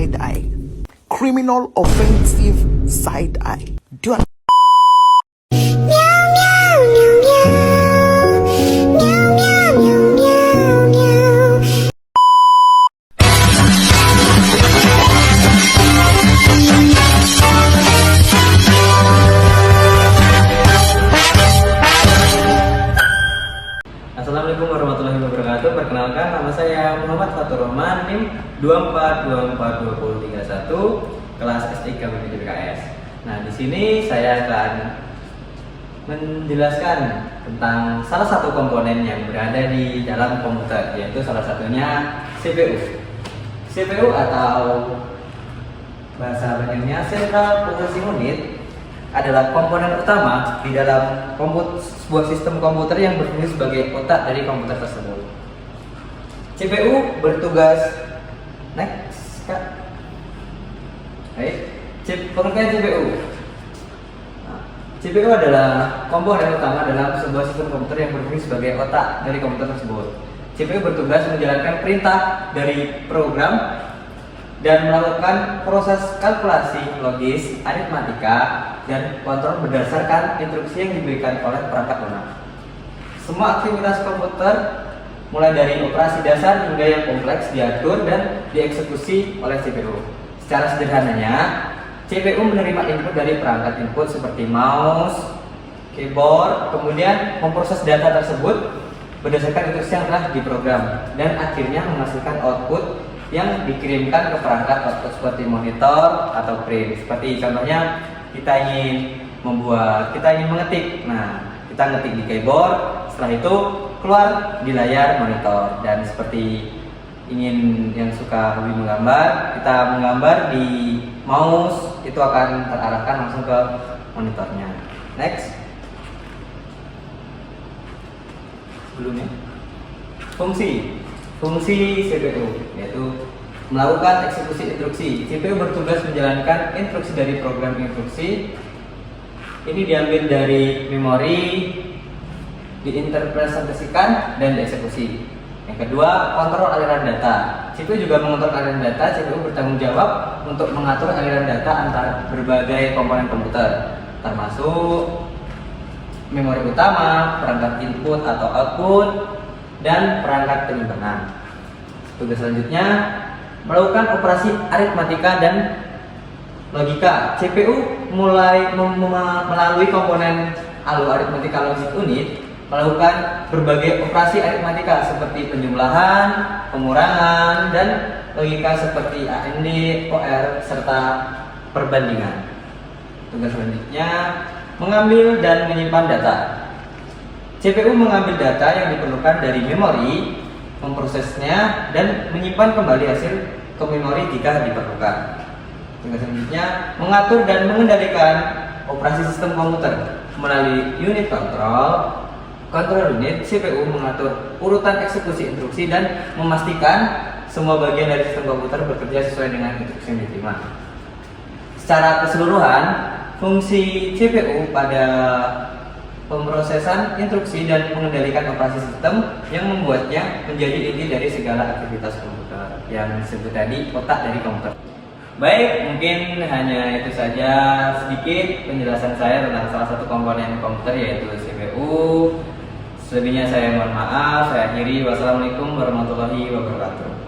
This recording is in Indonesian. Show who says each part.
Speaker 1: side eye. Criminal offensive side eye. Do you
Speaker 2: Assalamualaikum warahmatullahi wabarakatuh. Perkenalkan, nama saya Muhammad Fatur Rahman, NIM 24242031, kelas S3 Manajemen BKS. Nah, di sini saya akan menjelaskan tentang salah satu komponen yang berada di dalam komputer, yaitu salah satunya CPU. CPU atau bahasa banyaknya Central Processing Unit adalah komponen utama di dalam sebuah sistem komputer yang berfungsi sebagai otak dari komputer tersebut. CPU bertugas pengertian CPU. CPU adalah komponen utama dalam sebuah sistem komputer yang berfungsi sebagai otak dari komputer tersebut. CPU bertugas menjalankan perintah dari program dan melakukan proses kalkulasi logis, aritmatika, dan kontrol berdasarkan instruksi yang diberikan oleh perangkat lunak. Semua aktivitas komputer, mulai dari operasi dasar hingga yang kompleks, diatur dan dieksekusi oleh CPU. Secara sederhananya, CPU menerima input dari perangkat input seperti mouse, keyboard, kemudian memproses data tersebut berdasarkan instruksi yang telah diprogram, dan akhirnya menghasilkan output yang dikirimkan ke perangkat output seperti monitor atau print. Seperti contohnya kita ingin mengetik. Nah, kita ngetik di keyboard, setelah itu keluar di layar monitor. Dan seperti yang suka hobi menggambar, kita menggambar di mouse, itu akan terarahkan langsung ke monitornya. Next. Sebelumnya, Fungsi CPU yaitu melakukan eksekusi instruksi. CPU bertugas menjalankan instruksi dari program instruksi. Ini diambil dari memori, diinterpretasikan dan dieksekusi. Yang kedua, kontrol aliran data. CPU juga mengontrol aliran data. CPU bertanggung jawab untuk mengatur aliran data antara berbagai komponen komputer, termasuk memori utama, perangkat input atau output, dan perangkat penyimpanan. Tugas selanjutnya, melakukan operasi aritmatika dan logika. CPU melalui komponen aritmatika logic unit melakukan berbagai operasi aritmatika seperti penjumlahan, pengurangan, dan logika seperti AND, OR, serta perbandingan. Tugas selanjutnya, mengambil dan menyimpan data. CPU mengambil data yang diperlukan dari memori, memprosesnya, dan menyimpan kembali hasil ke memori jika diperlukan. Tugas selanjutnya, mengatur dan mengendalikan operasi sistem komputer melalui unit kontrol. Kontrol unit, CPU mengatur urutan eksekusi instruksi dan memastikan semua bagian dari sistem komputer bekerja sesuai dengan instruksi yang diterima. Secara keseluruhan, fungsi CPU pada pemrosesan instruksi dan mengendalikan operasi sistem yang membuatnya menjadi inti dari segala aktivitas komputer yang disebut tadi otak dari komputer. Baik, mungkin hanya itu saja sedikit penjelasan saya tentang salah satu komponen komputer yaitu CPU. Selebihnya saya mohon maaf. Saya akhiri. Wassalamualaikum warahmatullahi wabarakatuh.